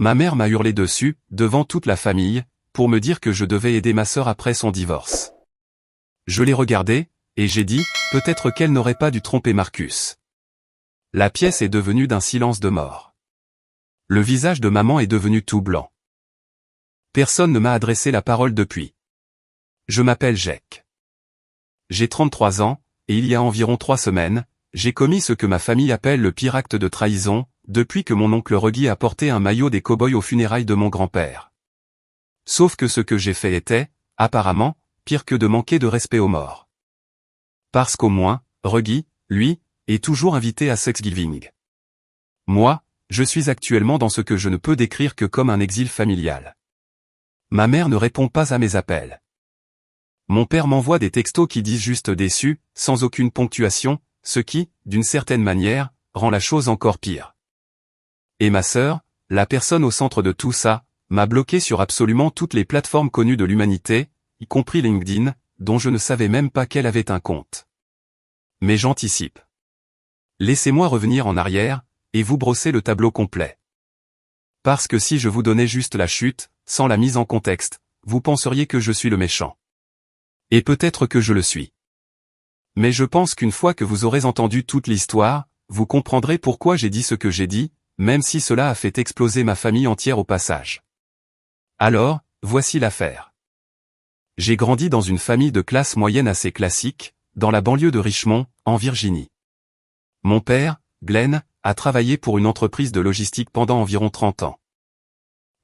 Ma mère m'a hurlé dessus, devant toute la famille, pour me dire que je devais aider ma sœur après son divorce. Je l'ai regardée, et j'ai dit, peut-être qu'elle n'aurait pas dû tromper Marcus. La pièce est devenue d'un silence de mort. Le visage de maman est devenu tout blanc. Personne ne m'a adressé la parole depuis. Je m'appelle Jack. J'ai 33 ans, et il y a environ 3 semaines, j'ai commis ce que ma famille appelle le pire acte de trahison, depuis que mon oncle Reggie a porté un maillot des cow-boys aux funérailles de mon grand-père. Sauf que ce que j'ai fait était, apparemment, pire que de manquer de respect aux morts. Parce qu'au moins, Reggie, lui, est toujours invité à Thanksgiving. Moi, je suis actuellement dans ce que je ne peux décrire que comme un exil familial. Ma mère ne répond pas à mes appels. Mon père m'envoie des textos qui disent juste déçu, sans aucune ponctuation, ce qui, d'une certaine manière, rend la chose encore pire. Et ma sœur, la personne au centre de tout ça, m'a bloqué sur absolument toutes les plateformes connues de l'humanité, y compris LinkedIn, dont je ne savais même pas qu'elle avait un compte. Mais j'anticipe. Laissez-moi revenir en arrière, et vous brosser le tableau complet. Parce que si je vous donnais juste la chute, sans la mise en contexte, vous penseriez que je suis le méchant. Et peut-être que je le suis. Mais je pense qu'une fois que vous aurez entendu toute l'histoire, vous comprendrez pourquoi j'ai dit ce que j'ai dit, même si cela a fait exploser ma famille entière au passage. Alors, voici l'affaire. J'ai grandi dans une famille de classe moyenne assez classique, dans la banlieue de Richmond, en Virginie. Mon père, Glenn, a travaillé pour une entreprise de logistique pendant environ 30 ans.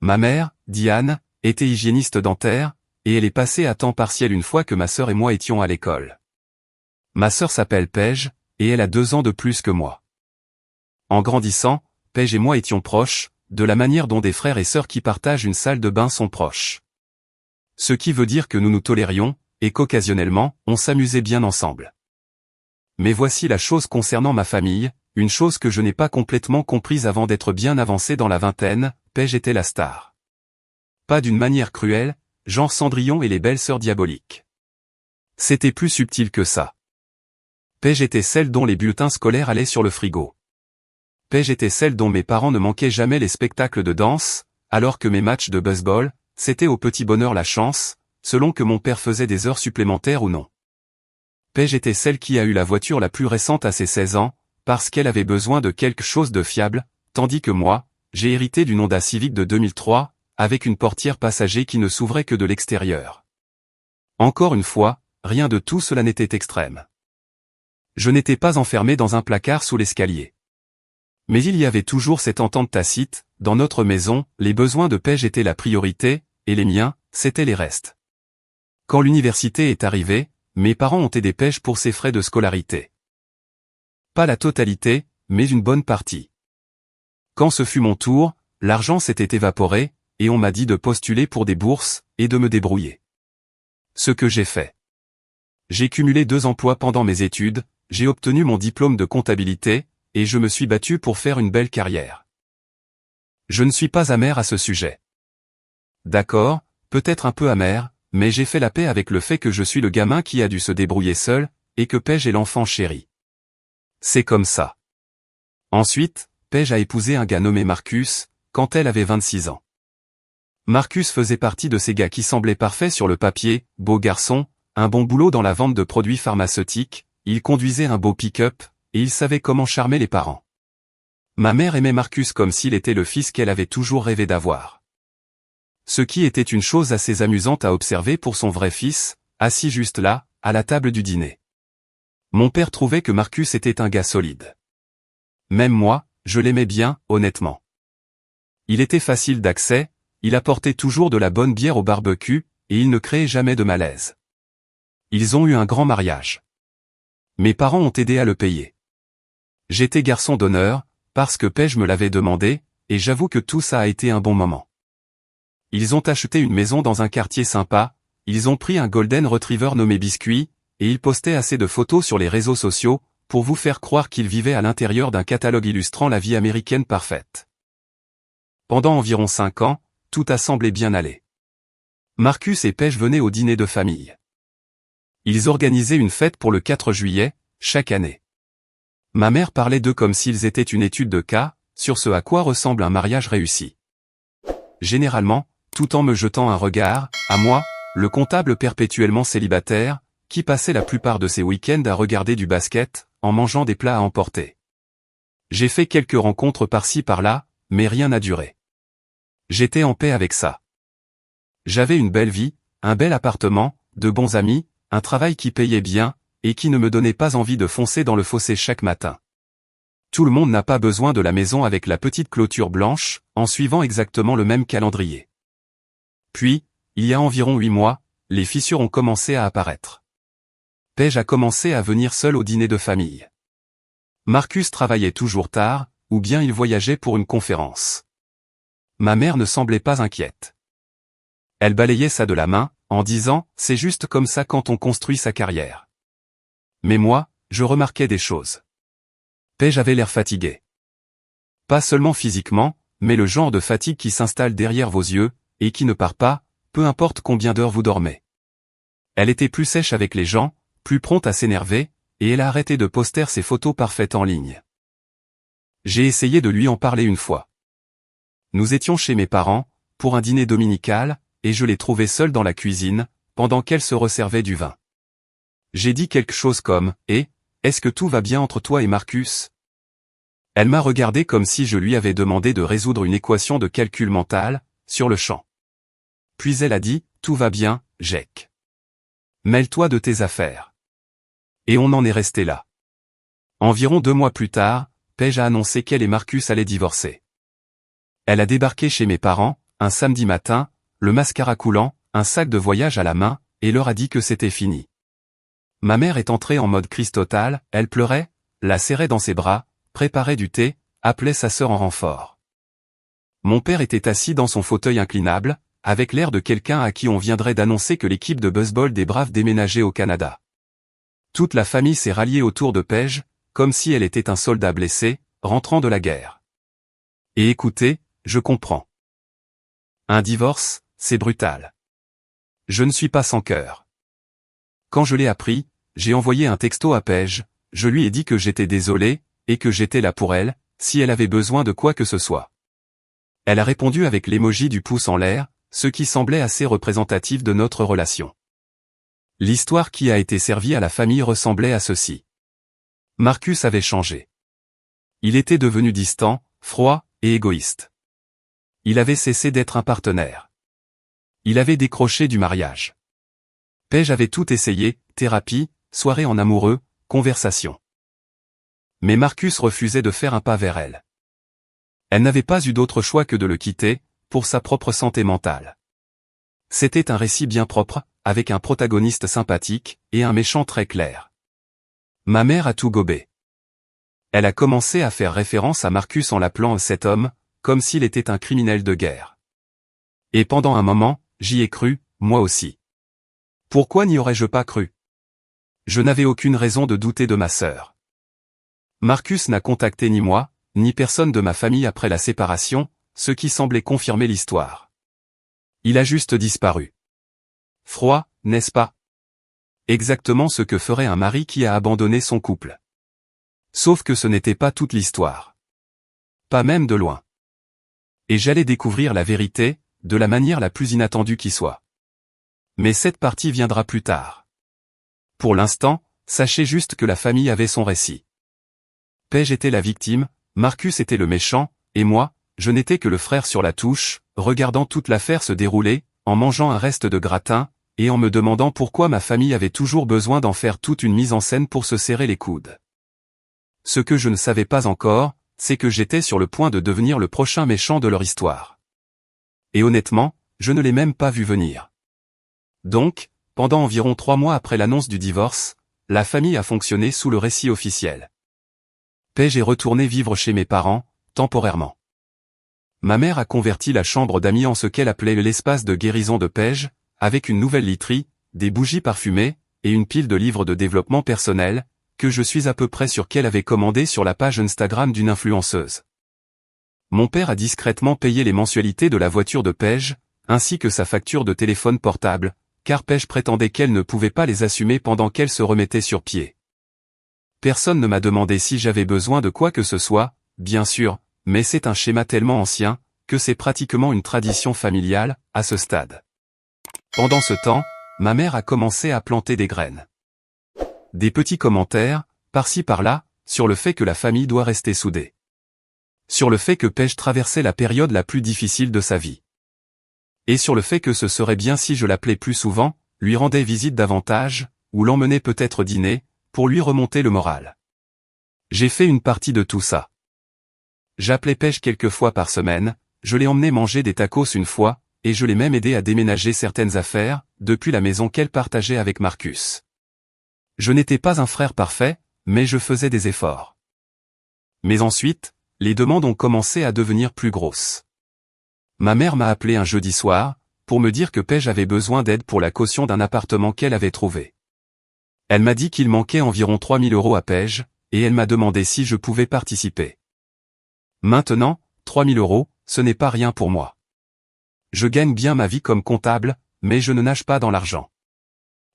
Ma mère, Diane, était hygiéniste dentaire, et elle est passée à temps partiel une fois que ma sœur et moi étions à l'école. Ma sœur s'appelle Paige, et elle a 2 ans de plus que moi. En grandissant, Paige et moi étions proches, de la manière dont des frères et sœurs qui partagent une salle de bain sont proches. Ce qui veut dire que nous nous tolérions, et qu'occasionnellement, on s'amusait bien ensemble. Mais voici la chose concernant ma famille, une chose que je n'ai pas complètement comprise avant d'être bien avancé dans la vingtaine, Paige était la star. Pas d'une manière cruelle, genre Cendrillon et les belles sœurs diaboliques. C'était plus subtil que ça. Paige était celle dont les bulletins scolaires allaient sur le frigo. Paige était celle dont mes parents ne manquaient jamais les spectacles de danse, alors que mes matchs de baseball, c'était au petit bonheur la chance, selon que mon père faisait des heures supplémentaires ou non. Paige était celle qui a eu la voiture la plus récente à ses 16 ans, parce qu'elle avait besoin de quelque chose de fiable, tandis que moi, j'ai hérité d'une Honda Civic de 2003, avec une portière passager qui ne s'ouvrait que de l'extérieur. Encore une fois, rien de tout cela n'était extrême. Je n'étais pas enfermé dans un placard sous l'escalier. Mais il y avait toujours cette entente tacite, dans notre maison, les besoins de Paige étaient la priorité, et les miens, c'étaient les restes. Quand l'université est arrivée, mes parents ont aidé Paige pour ses frais de scolarité. Pas la totalité, mais une bonne partie. Quand ce fut mon tour, l'argent s'était évaporé, et on m'a dit de postuler pour des bourses, et de me débrouiller. Ce que j'ai fait. J'ai cumulé 2 emplois pendant mes études, j'ai obtenu mon diplôme de comptabilité, et je me suis battu pour faire une belle carrière. Je ne suis pas amer à ce sujet. D'accord, peut-être un peu amer, mais j'ai fait la paix avec le fait que je suis le gamin qui a dû se débrouiller seul, et que Paige est l'enfant chéri. C'est comme ça. Ensuite, Paige a épousé un gars nommé Marcus, quand elle avait 26 ans. Marcus faisait partie de ces gars qui semblaient parfaits sur le papier, beau garçon, un bon boulot dans la vente de produits pharmaceutiques, il conduisait un beau pick-up, et il savait comment charmer les parents. Ma mère aimait Marcus comme s'il était le fils qu'elle avait toujours rêvé d'avoir. Ce qui était une chose assez amusante à observer pour son vrai fils, assis juste là, à la table du dîner. Mon père trouvait que Marcus était un gars solide. Même moi, je l'aimais bien, honnêtement. Il était facile d'accès, il apportait toujours de la bonne bière au barbecue, et il ne créait jamais de malaise. Ils ont eu un grand mariage. Mes parents ont aidé à le payer. J'étais garçon d'honneur, parce que Paige me l'avait demandé, et j'avoue que tout ça a été un bon moment. Ils ont acheté une maison dans un quartier sympa, ils ont pris un Golden Retriever nommé Biscuit, et ils postaient assez de photos sur les réseaux sociaux, pour vous faire croire qu'ils vivaient à l'intérieur d'un catalogue illustrant la vie américaine parfaite. Pendant environ 5 ans, tout a semblé bien aller. Marcus et Paige venaient au dîner de famille. Ils organisaient une fête pour le 4 juillet, chaque année. Ma mère parlait d'eux comme s'ils étaient une étude de cas, sur ce à quoi ressemble un mariage réussi. généralement, tout en me jetant un regard, à moi, le comptable perpétuellement célibataire, qui passait la plupart de ses week-ends à regarder du basket, en mangeant des plats à emporter. J'ai fait quelques rencontres par-ci par-là, mais rien n'a duré. J'étais en paix avec ça. J'avais une belle vie, un bel appartement, de bons amis, un travail qui payait bien, et qui ne me donnait pas envie de foncer dans le fossé chaque matin. Tout le monde n'a pas besoin de la maison avec la petite clôture blanche, en suivant exactement le même calendrier. Puis, il y a environ 8 mois, les fissures ont commencé à apparaître. Paige a commencé à venir seul au dîner de famille. Marcus travaillait toujours tard, ou bien il voyageait pour une conférence. Ma mère ne semblait pas inquiète. Elle balayait ça de la main, en disant « c'est juste comme ça quand on construit sa carrière ». Mais moi, je remarquais des choses. Paige avait l'air fatiguée. Pas seulement physiquement, mais le genre de fatigue qui s'installe derrière vos yeux, et qui ne part pas, peu importe combien d'heures vous dormez. Elle était plus sèche avec les gens, plus prompte à s'énerver, et elle a arrêté de poster ses photos parfaites en ligne. J'ai essayé de lui en parler une fois. Nous étions chez mes parents, pour un dîner dominical, et je l'ai trouvée seule dans la cuisine, pendant qu'elle se resservait du vin. J'ai dit quelque chose comme « Eh, est-ce que tout va bien entre toi et Marcus ?» Elle m'a regardé comme si je lui avais demandé de résoudre une équation de calcul mental, sur le champ. Puis elle a dit « Tout va bien, Jake. Mêle-toi de tes affaires. » Et on en est resté là. Environ 2 mois plus tard, Paige a annoncé qu'elle et Marcus allaient divorcer. Elle a débarqué chez mes parents, un samedi matin, le mascara coulant, un sac de voyage à la main, et leur a dit que c'était fini. Ma mère est entrée en mode crise totale, elle pleurait, la serrait dans ses bras, préparait du thé, appelait sa sœur en renfort. Mon père était assis dans son fauteuil inclinable, avec l'air de quelqu'un à qui on viendrait d'annoncer que l'équipe de baseball des Braves déménageait au Canada. Toute la famille s'est ralliée autour de Paige, comme si elle était un soldat blessé, rentrant de la guerre. Et écoutez, je comprends. Un divorce, c'est brutal. Je ne suis pas sans cœur. Quand je l'ai appris, j'ai envoyé un texto à Paige, je lui ai dit que j'étais désolé, et que j'étais là pour elle, si elle avait besoin de quoi que ce soit. Elle a répondu avec l'émoji du pouce en l'air, ce qui semblait assez représentatif de notre relation. L'histoire qui a été servie à la famille ressemblait à ceci. Marcus avait changé. Il était devenu distant, froid, et égoïste. Il avait cessé d'être un partenaire. Il avait décroché du mariage. Paige avait tout essayé, thérapie, soirée en amoureux, conversation. Mais Marcus refusait de faire un pas vers elle. Elle n'avait pas eu d'autre choix que de le quitter, pour sa propre santé mentale. C'était un récit bien propre, avec un protagoniste sympathique, et un méchant très clair. Ma mère a tout gobé. Elle a commencé à faire référence à Marcus en l'appelant cet homme, comme s'il était un criminel de guerre. Et pendant un moment, j'y ai cru, moi aussi. Pourquoi n'y aurais-je pas cru? Je n'avais aucune raison de douter de ma sœur. Marcus n'a contacté ni moi, ni personne de ma famille après la séparation, ce qui semblait confirmer l'histoire. Il a juste disparu. Froid, n'est-ce pas? Exactement ce que ferait un mari qui a abandonné son couple. Sauf que ce n'était pas toute l'histoire. Pas même de loin. Et j'allais découvrir la vérité, de la manière la plus inattendue qui soit. Mais cette partie viendra plus tard. Pour l'instant, sachez juste que la famille avait son récit. Paige était la victime, Marcus était le méchant, et moi, je n'étais que le frère sur la touche, regardant toute l'affaire se dérouler, en mangeant un reste de gratin, et en me demandant pourquoi ma famille avait toujours besoin d'en faire toute une mise en scène pour se serrer les coudes. Ce que je ne savais pas encore, c'est que j'étais sur le point de devenir le prochain méchant de leur histoire. Et honnêtement, je ne l'ai même pas vu venir. Donc, pendant environ 3 mois après l'annonce du divorce, la famille a fonctionné sous le récit officiel. Paige est retournée vivre chez mes parents, temporairement. Ma mère a converti la chambre d'amis en ce qu'elle appelait l'espace de guérison de Paige, avec une nouvelle literie, des bougies parfumées, et une pile de livres de développement personnel, que je suis à peu près sûr qu'elle avait commandé sur la page Instagram d'une influenceuse. Mon père a discrètement payé les mensualités de la voiture de Paige, ainsi que sa facture de téléphone portable, car Paige prétendait qu'elle ne pouvait pas les assumer pendant qu'elle se remettait sur pied. Personne ne m'a demandé si j'avais besoin de quoi que ce soit, bien sûr, mais c'est un schéma tellement ancien, que c'est pratiquement une tradition familiale, à ce stade. Pendant ce temps, ma mère a commencé à planter des graines. Des petits commentaires, par-ci par-là, sur le fait que la famille doit rester soudée. Sur le fait que Paige traversait la période la plus difficile de sa vie. Et sur le fait que ce serait bien si je l'appelais plus souvent, lui rendais visite davantage, ou l'emmenais peut-être dîner, pour lui remonter le moral. J'ai fait une partie de tout ça. J'appelais Paige quelques fois par semaine, je l'ai emmené manger des tacos une fois, et je l'ai même aidé à déménager certaines affaires, depuis la maison qu'elle partageait avec Marcus. Je n'étais pas un frère parfait, mais je faisais des efforts. Mais ensuite, les demandes ont commencé à devenir plus grosses. Ma mère m'a appelé un jeudi soir, pour me dire que Paige avait besoin d'aide pour la caution d'un appartement qu'elle avait trouvé. Elle m'a dit qu'il manquait environ 3 000 € à Paige, et elle m'a demandé si je pouvais participer. Maintenant, 3 000 €, ce n'est pas rien pour moi. Je gagne bien ma vie comme comptable, mais je ne nage pas dans l'argent.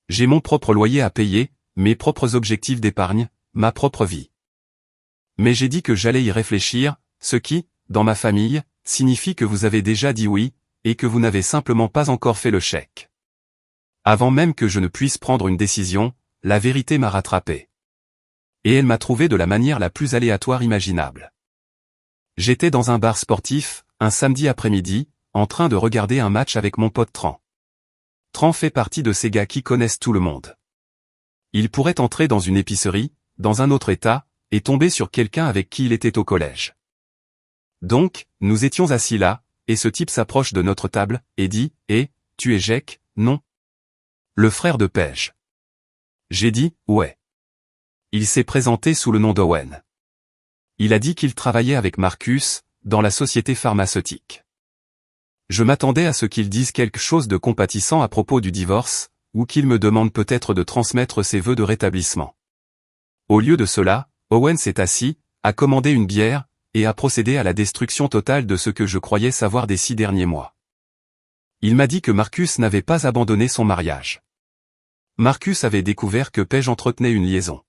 J'ai mon propre loyer à payer, mes propres objectifs d'épargne, ma propre vie. Mais j'ai dit que j'allais y réfléchir, ce qui, dans ma famille, signifie que vous avez déjà dit oui, et que vous n'avez simplement pas encore fait le chèque. Avant même que je ne puisse prendre une décision, la vérité m'a rattrapé. Et elle m'a trouvé de la manière la plus aléatoire imaginable. J'étais dans un bar sportif, un samedi après-midi, en train de regarder un match avec mon pote Tran. Tran fait partie de ces gars qui connaissent tout le monde. Il pourrait entrer dans une épicerie, dans un autre état, et tomber sur quelqu'un avec qui il était au collège. Donc, nous étions assis là, et ce type s'approche de notre table, et dit, « Eh, tu es Jake, non? Le frère de Paige. » J'ai dit, « Ouais. » Il s'est présenté sous le nom d'Owen. Il a dit qu'il travaillait avec Marcus, dans la société pharmaceutique. Je m'attendais à ce qu'il dise quelque chose de compatissant à propos du divorce, ou qu'il me demande peut-être de transmettre ses vœux de rétablissement. Au lieu de cela, Owen s'est assis, a commandé une bière, et a procédé à la destruction totale de ce que je croyais savoir des 6 derniers mois. Il m'a dit que Marcus n'avait pas abandonné son mariage. Marcus avait découvert que Paige entretenait une liaison.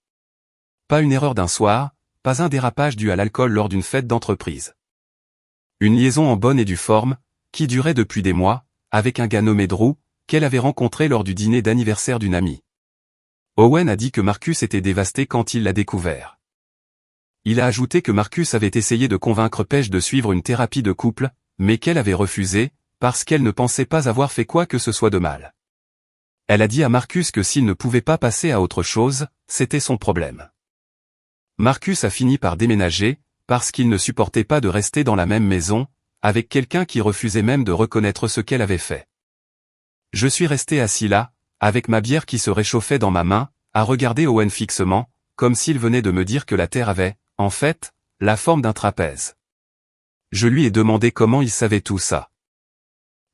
Pas une erreur d'un soir, pas un dérapage dû à l'alcool lors d'une fête d'entreprise. Une liaison en bonne et due forme, qui durait depuis des mois, avec un gars nommé Drew, qu'elle avait rencontré lors du dîner d'anniversaire d'une amie. Owen a dit que Marcus était dévasté quand il l'a découvert. Il a ajouté que Marcus avait essayé de convaincre Paige de suivre une thérapie de couple, mais qu'elle avait refusé, parce qu'elle ne pensait pas avoir fait quoi que ce soit de mal. Elle a dit à Marcus que s'il ne pouvait pas passer à autre chose, c'était son problème. Marcus a fini par déménager, parce qu'il ne supportait pas de rester dans la même maison, avec quelqu'un qui refusait même de reconnaître ce qu'elle avait fait. Je suis resté assis là, avec ma bière qui se réchauffait dans ma main, à regarder Owen fixement, comme s'il venait de me dire que la Terre avait, en fait, la forme d'un trapèze. Je lui ai demandé comment il savait tout ça.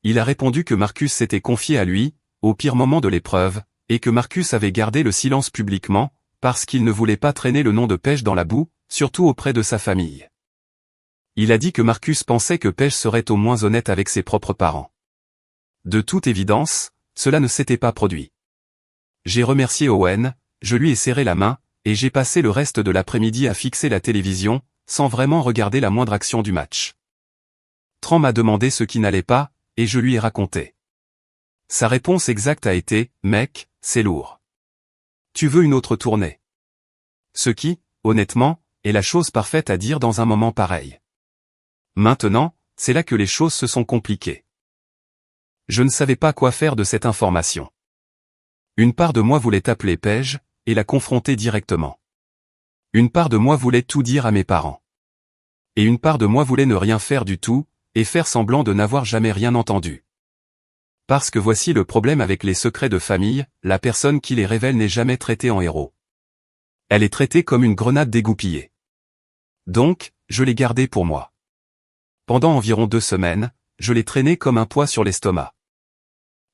Il a répondu que Marcus s'était confié à lui, au pire moment de l'épreuve, et que Marcus avait gardé le silence publiquement, parce qu'il ne voulait pas traîner le nom de Paige dans la boue, surtout auprès de sa famille. Il a dit que Marcus pensait que Paige serait au moins honnête avec ses propres parents. De toute évidence, cela ne s'était pas produit. J'ai remercié Owen, je lui ai serré la main, et j'ai passé le reste de l'après-midi à fixer la télévision, sans vraiment regarder la moindre action du match. Tran m'a demandé ce qui n'allait pas, et je lui ai raconté. Sa réponse exacte a été, « Mec, c'est lourd. Tu veux une autre tournée ?» Ce qui, honnêtement, est la chose parfaite à dire dans un moment pareil. Maintenant, c'est là que les choses se sont compliquées. Je ne savais pas quoi faire de cette information. Une part de moi voulait appeler Paige, et la confronter directement. Une part de moi voulait tout dire à mes parents. Et une part de moi voulait ne rien faire du tout, et faire semblant de n'avoir jamais rien entendu. Parce que voici le problème avec les secrets de famille, la personne qui les révèle n'est jamais traitée en héros. Elle est traitée comme une grenade dégoupillée. Donc, je l'ai gardée pour moi. Pendant environ 2 semaines, je l'ai traînée comme un poids sur l'estomac.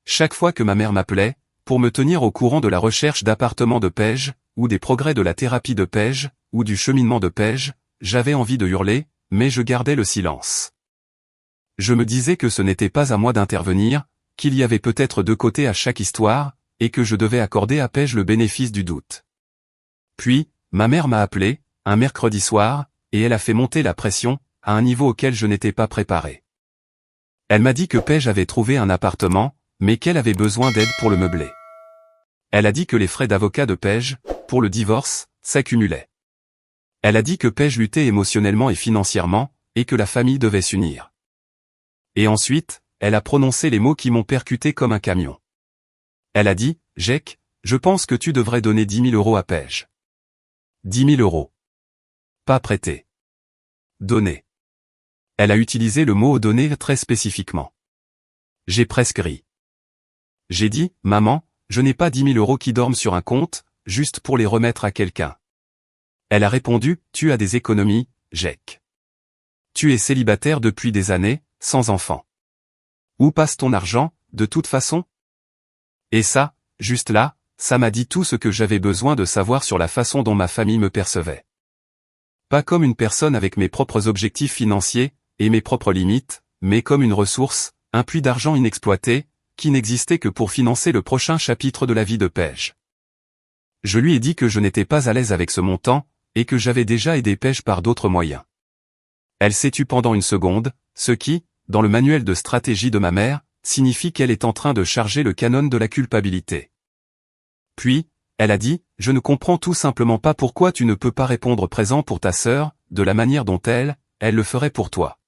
Chaque fois que ma mère m'appelait, pour me tenir au courant de la recherche d'appartement de Paige, ou des progrès de la thérapie de Paige, ou du cheminement de Paige, j'avais envie de hurler, mais je gardais le silence. Je me disais que ce n'était pas à moi d'intervenir, qu'il y avait peut-être 2 côtés à chaque histoire, et que je devais accorder à Paige le bénéfice du doute. Puis, ma mère m'a appelé, un mercredi soir, et elle a fait monter la pression, à un niveau auquel je n'étais pas préparé. Elle m'a dit que Paige avait trouvé un appartement, mais qu'elle avait besoin d'aide pour le meubler. Elle a dit que les frais d'avocat de Paige, pour le divorce, s'accumulaient. Elle a dit que Paige luttait émotionnellement et financièrement, et que la famille devait s'unir. Et ensuite, elle a prononcé les mots qui m'ont percuté comme un camion. Elle a dit, « Jake, je pense que tu devrais donner 10 000 € à Paige. 10 000 €. Pas prêter. Donner. » Elle a utilisé le mot « donner » très spécifiquement. J'ai presque ri. J'ai dit, « Maman, je n'ai pas 10 000 € qui dorment sur un compte, juste pour les remettre à quelqu'un. » Elle a répondu, « Tu as des économies, Jake. Tu es célibataire depuis des années, sans enfant. Où passe ton argent, de toute façon ?» Et ça, juste là, ça m'a dit tout ce que j'avais besoin de savoir sur la façon dont ma famille me percevait. Pas comme une personne avec mes propres objectifs financiers, et mes propres limites, mais comme une ressource, un puits d'argent inexploité, qui n'existait que pour financer le prochain chapitre de la vie de Paige. Je lui ai dit que je n'étais pas à l'aise avec ce montant, et que j'avais déjà aidé Paige par d'autres moyens. Elle s'est tue pendant une seconde, ce qui, dans le manuel de stratégie de ma mère, signifie qu'elle est en train de charger le canon de la culpabilité. Puis, elle a dit, « Je ne comprends tout simplement pas pourquoi tu ne peux pas répondre présent pour ta sœur, de la manière dont elle le ferait pour toi. »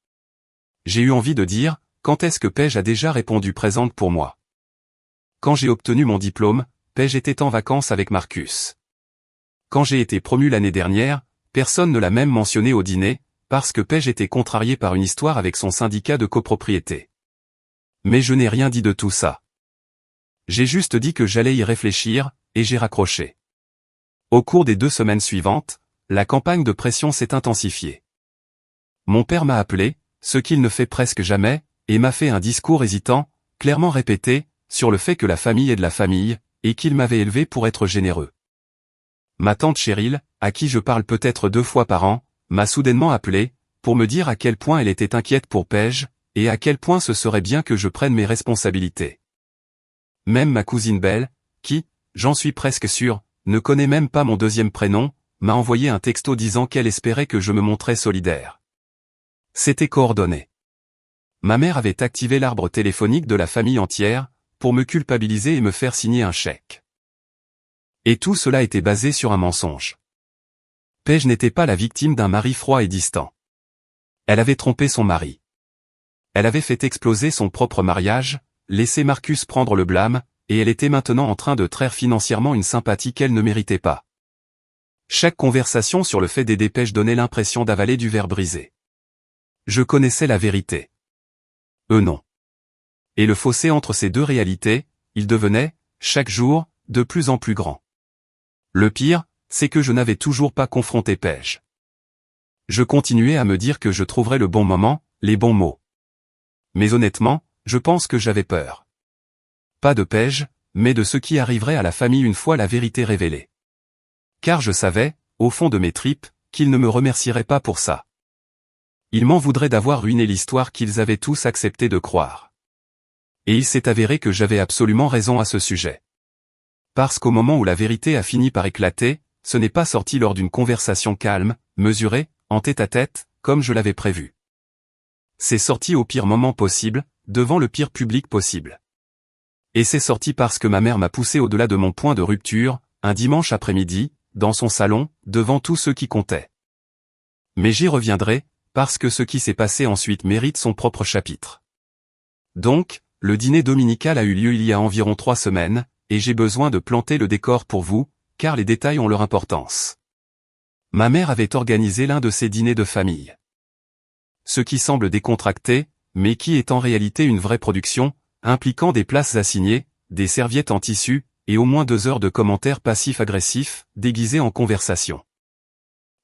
J'ai eu envie de dire, quand est-ce que Paige a déjà répondu présente pour moi? Quand j'ai obtenu mon diplôme, Paige était en vacances avec Marcus. Quand j'ai été promu l'année dernière, personne ne l'a même mentionné au dîner, parce que Paige était contrariée par une histoire avec son syndicat de copropriété. Mais je n'ai rien dit de tout ça. J'ai juste dit que j'allais y réfléchir, et j'ai raccroché. Au cours des 2 semaines suivantes, la campagne de pression s'est intensifiée. Mon père m'a appelé, ce qu'il ne fait presque jamais, et m'a fait un discours hésitant, clairement répété, sur le fait que la famille est de la famille, et qu'il m'avait élevé pour être généreux. Ma tante Cheryl, à qui je parle peut-être 2 fois par an, m'a soudainement appelé, pour me dire à quel point elle était inquiète pour Paige, et à quel point ce serait bien que je prenne mes responsabilités. Même ma cousine Belle, qui, j'en suis presque sûr, ne connaît même pas mon 2e prénom, m'a envoyé un texto disant qu'elle espérait que je me montrais solidaire. C'était coordonné. Ma mère avait activé l'arbre téléphonique de la famille entière, pour me culpabiliser et me faire signer un chèque. Et tout cela était basé sur un mensonge. Paige n'était pas la victime d'un mari froid et distant. Elle avait trompé son mari. Elle avait fait exploser son propre mariage, laissé Marcus prendre le blâme, et elle était maintenant en train de traire financièrement une sympathie qu'elle ne méritait pas. Chaque conversation sur le fait d'aider Paige donnait l'impression d'avaler du verre brisé. Je connaissais la vérité. Eux non. Et le fossé entre ces 2 réalités, il devenait, chaque jour, de plus en plus grand. Le pire, c'est que je n'avais toujours pas confronté Paige. Je continuais à me dire que je trouverais le bon moment, les bons mots. Mais honnêtement, je pense que j'avais peur. Pas de Paige, mais de ce qui arriverait à la famille une fois la vérité révélée. Car je savais, au fond de mes tripes, qu'ils ne me remercieraient pas pour ça. Ils m'en voudraient d'avoir ruiné l'histoire qu'ils avaient tous accepté de croire. Et il s'est avéré que j'avais absolument raison à ce sujet. Parce qu'au moment où la vérité a fini par éclater, ce n'est pas sorti lors d'une conversation calme, mesurée, en tête-à-tête, comme je l'avais prévu. C'est sorti au pire moment possible, devant le pire public possible. Et c'est sorti parce que ma mère m'a poussé au-delà de mon point de rupture, un dimanche après-midi, dans son salon, devant tous ceux qui comptaient. Mais j'y reviendrai, parce que ce qui s'est passé ensuite mérite son propre chapitre. Donc, le dîner dominical a eu lieu il y a environ 3 semaines, et j'ai besoin de planter le décor pour vous, car les détails ont leur importance. Ma mère avait organisé l'un de ces dîners de famille. Ce qui semble décontracté, mais qui est en réalité une vraie production, impliquant des places assignées, des serviettes en tissu, et au moins 2 heures de commentaires passifs-agressifs, déguisés en conversation.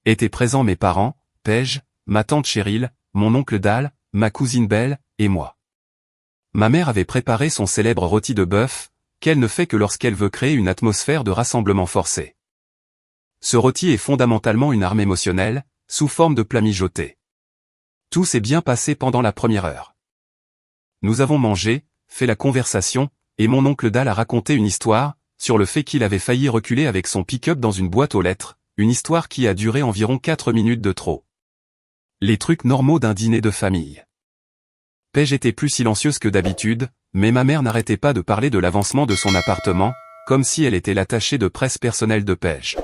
Étaient présents mes parents, Paige, ma tante Cheryl, mon oncle Dal, ma cousine Belle, et moi. Ma mère avait préparé son célèbre rôti de bœuf, qu'elle ne fait que lorsqu'elle veut créer une atmosphère de rassemblement forcé. Ce rôti est fondamentalement une arme émotionnelle, sous forme de plat mijoté. Tout s'est bien passé pendant la première heure. Nous avons mangé, fait la conversation, et mon oncle Dal a raconté une histoire, sur le fait qu'il avait failli reculer avec son pick-up dans une boîte aux lettres, une histoire qui a duré environ 4 minutes de trop. Les trucs normaux d'un dîner de famille. Paige était plus silencieuse que d'habitude, mais ma mère n'arrêtait pas de parler de l'avancement de son appartement, comme si elle était l'attachée de presse personnelle de Paige.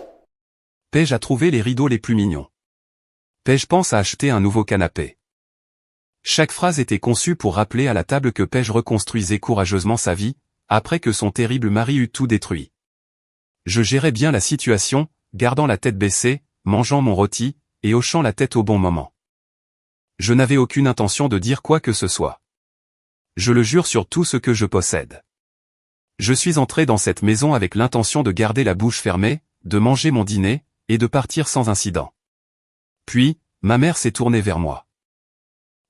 Paige a trouvé les rideaux les plus mignons. Paige pense à acheter un nouveau canapé. Chaque phrase était conçue pour rappeler à la table que Paige reconstruisait courageusement sa vie, après que son terrible mari eut tout détruit. Je gérais bien la situation, gardant la tête baissée, mangeant mon rôti, et hochant la tête au bon moment. Je n'avais aucune intention de dire quoi que ce soit. Je le jure sur tout ce que je possède. Je suis entré dans cette maison avec l'intention de garder la bouche fermée, de manger mon dîner, et de partir sans incident. Puis, ma mère s'est tournée vers moi.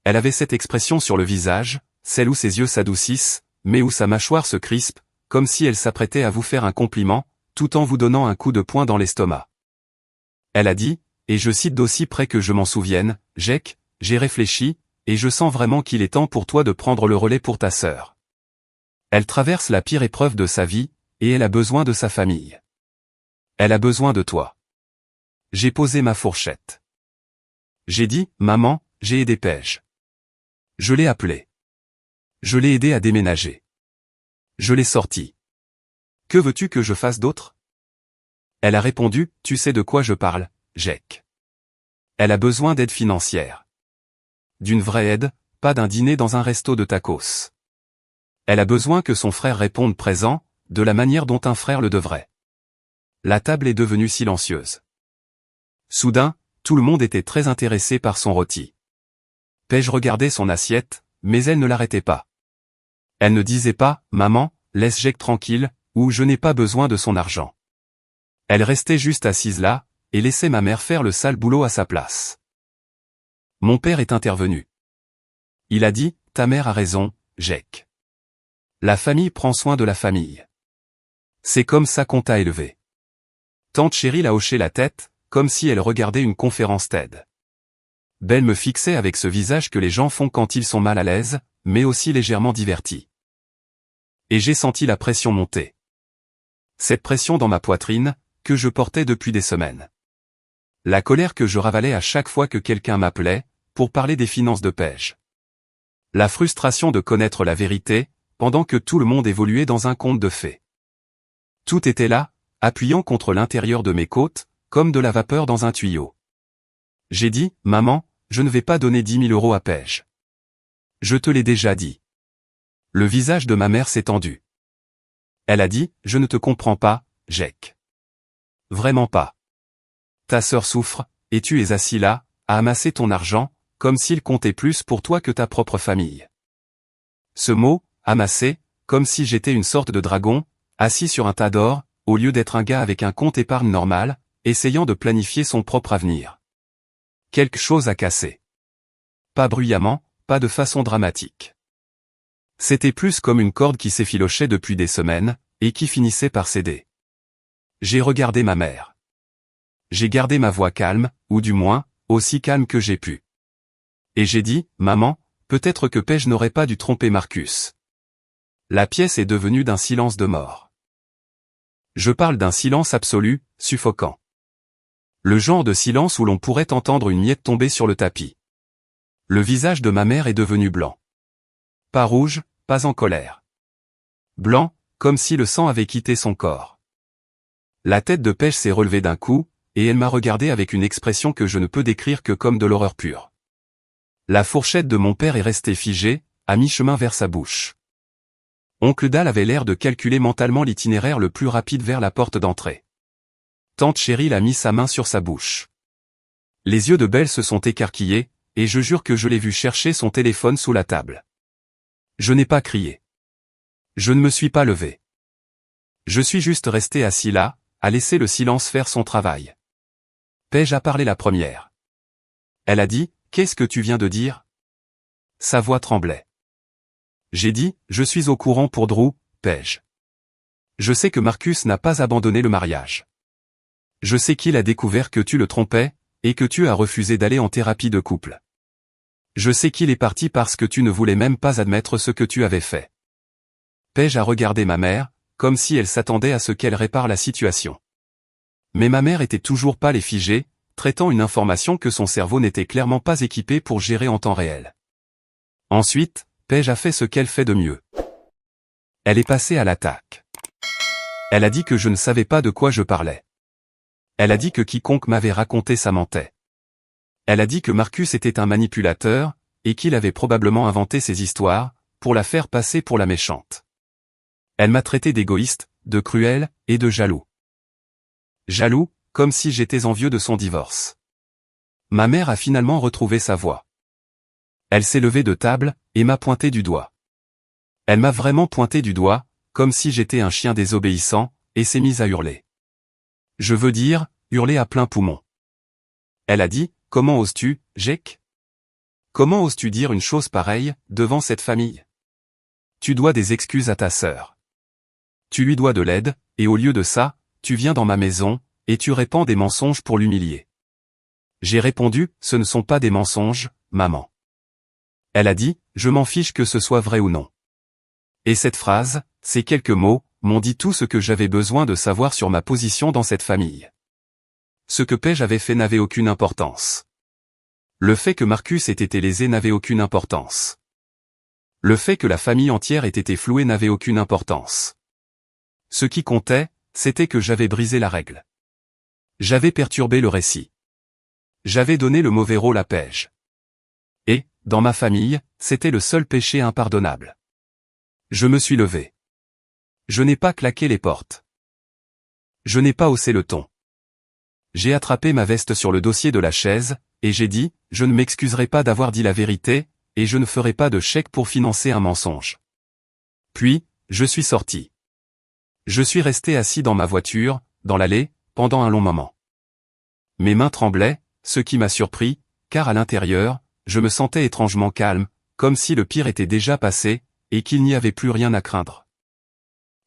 Elle avait cette expression sur le visage, celle où ses yeux s'adoucissent, mais où sa mâchoire se crispe, comme si elle s'apprêtait à vous faire un compliment, tout en vous donnant un coup de poing dans l'estomac. Elle a dit, et je cite d'aussi près que je m'en souvienne, « Jake, j'ai réfléchi, et je sens vraiment qu'il est temps pour toi de prendre le relais pour ta sœur. Elle traverse la pire épreuve de sa vie, et elle a besoin de sa famille. Elle a besoin de toi. » J'ai posé ma fourchette. J'ai dit, « Maman, j'ai aidé Paige. Je l'ai appelée. Je l'ai aidé à déménager. Je l'ai sortie. Que veux-tu que je fasse d'autre ?» Elle a répondu, « Tu sais de quoi je parle, Jake. Elle a besoin d'aide financière. D'une vraie aide, pas d'un dîner dans un resto de tacos. Elle a besoin que son frère réponde présent, de la manière dont un frère le devrait. » La table est devenue silencieuse. Soudain, tout le monde était très intéressé par son rôti. Paige regardait son assiette, mais elle ne l'arrêtait pas. Elle ne disait pas, « Maman, laisse Jake tranquille » ou « Je n'ai pas besoin de son argent ». Elle restait juste assise là, et laissait ma mère faire le sale boulot à sa place. Mon père est intervenu. Il a dit, « Ta mère a raison, Jake. La famille prend soin de la famille. C'est comme ça qu'on t'a élevé. » Tante Cheryl a hoché la tête, comme si elle regardait une conférence TED. Belle me fixait avec ce visage que les gens font quand ils sont mal à l'aise, mais aussi légèrement divertis. Et j'ai senti la pression monter. Cette pression dans ma poitrine, que je portais depuis des semaines. La colère que je ravalais à chaque fois que quelqu'un m'appelait, pour parler des finances de Paige. La frustration de connaître la vérité, pendant que tout le monde évoluait dans un conte de fées. Tout était là, appuyant contre l'intérieur de mes côtes, comme de la vapeur dans un tuyau. J'ai dit, « Maman, je ne vais pas donner 10 000 € à Paige. Je te l'ai déjà dit. » Le visage de ma mère s'est tendu. Elle a dit, « Je ne te comprends pas, Jake. Vraiment pas. Ta sœur souffre, et tu es assis là, à amasser ton argent, comme s'il comptait plus pour toi que ta propre famille. » Ce mot, amasser, comme si j'étais une sorte de dragon, assis sur un tas d'or, au lieu d'être un gars avec un compte épargne normal, essayant de planifier son propre avenir. Quelque chose a cassé. Pas bruyamment, pas de façon dramatique. C'était plus comme une corde qui s'effilochait depuis des semaines, et qui finissait par céder. J'ai regardé ma mère. J'ai gardé ma voix calme, ou du moins, aussi calme que j'ai pu. Et j'ai dit, « Maman, peut-être que Paige n'aurait pas dû tromper Marcus. » La pièce est devenue d'un silence de mort. Je parle d'un silence absolu, suffocant. Le genre de silence où l'on pourrait entendre une miette tomber sur le tapis. Le visage de ma mère est devenu blanc. Pas rouge, pas en colère. Blanc, comme si le sang avait quitté son corps. La tête de Paige s'est relevée d'un coup, et elle m'a regardé avec une expression que je ne peux décrire que comme de l'horreur pure. La fourchette de mon père est restée figée, à mi-chemin vers sa bouche. Oncle Dal avait l'air de calculer mentalement l'itinéraire le plus rapide vers la porte d'entrée. Tante Cheryl a mis sa main sur sa bouche. Les yeux de Belle se sont écarquillés, et je jure que je l'ai vu chercher son téléphone sous la table. Je n'ai pas crié. Je ne me suis pas levé. Je suis juste resté assis là, à laisser le silence faire son travail. Paige a parlé la première. Elle a dit, « Qu'est-ce que tu viens de dire ?» Sa voix tremblait. J'ai dit, « Je suis au courant pour Drew, Paige. Je sais que Marcus n'a pas abandonné le mariage. Je sais qu'il a découvert que tu le trompais, et que tu as refusé d'aller en thérapie de couple. Je sais qu'il est parti parce que tu ne voulais même pas admettre ce que tu avais fait. » Paige a regardé ma mère, comme si elle s'attendait à ce qu'elle répare la situation. Mais ma mère était toujours pâle et figée, traitant une information que son cerveau n'était clairement pas équipé pour gérer en temps réel. Ensuite, Paige a fait ce qu'elle fait de mieux. Elle est passée à l'attaque. Elle a dit que je ne savais pas de quoi je parlais. Elle a dit que quiconque m'avait raconté ça mentait. Elle a dit que Marcus était un manipulateur, et qu'il avait probablement inventé ces histoires, pour la faire passer pour la méchante. Elle m'a traité d'égoïste, de cruel, et de jaloux. Jaloux, comme si j'étais envieux de son divorce. Ma mère a finalement retrouvé sa voix. Elle s'est levée de table, et m'a pointé du doigt. Elle m'a vraiment pointé du doigt, comme si j'étais un chien désobéissant, et s'est mise à hurler. Je veux dire, hurler à plein poumon. Elle a dit, « Comment oses-tu, Jake ? Comment oses-tu dire une chose pareille, devant cette famille ? Tu dois des excuses à ta sœur. Tu lui dois de l'aide, et au lieu de ça, tu viens dans ma maison, et tu répands des mensonges pour l'humilier. » J'ai répondu, « Ce ne sont pas des mensonges, maman. » Elle a dit, « Je m'en fiche que ce soit vrai ou non. » Et cette phrase, ces quelques mots, m'ont dit tout ce que j'avais besoin de savoir sur ma position dans cette famille. Ce que Paige avait fait n'avait aucune importance. Le fait que Marcus ait été lésé n'avait aucune importance. Le fait que la famille entière ait été flouée n'avait aucune importance. Ce qui comptait, c'était que j'avais brisé la règle. J'avais perturbé le récit. J'avais donné le mauvais rôle à Paige. Et, dans ma famille, c'était le seul péché impardonnable. Je me suis levé. Je n'ai pas claqué les portes. Je n'ai pas haussé le ton. J'ai attrapé ma veste sur le dossier de la chaise, et j'ai dit, je ne m'excuserai pas d'avoir dit la vérité, et je ne ferai pas de chèque pour financer un mensonge. Puis, je suis sorti. Je suis resté assis dans ma voiture, dans l'allée, pendant un long moment. Mes mains tremblaient, ce qui m'a surpris, car à l'intérieur, je me sentais étrangement calme, comme si le pire était déjà passé, et qu'il n'y avait plus rien à craindre.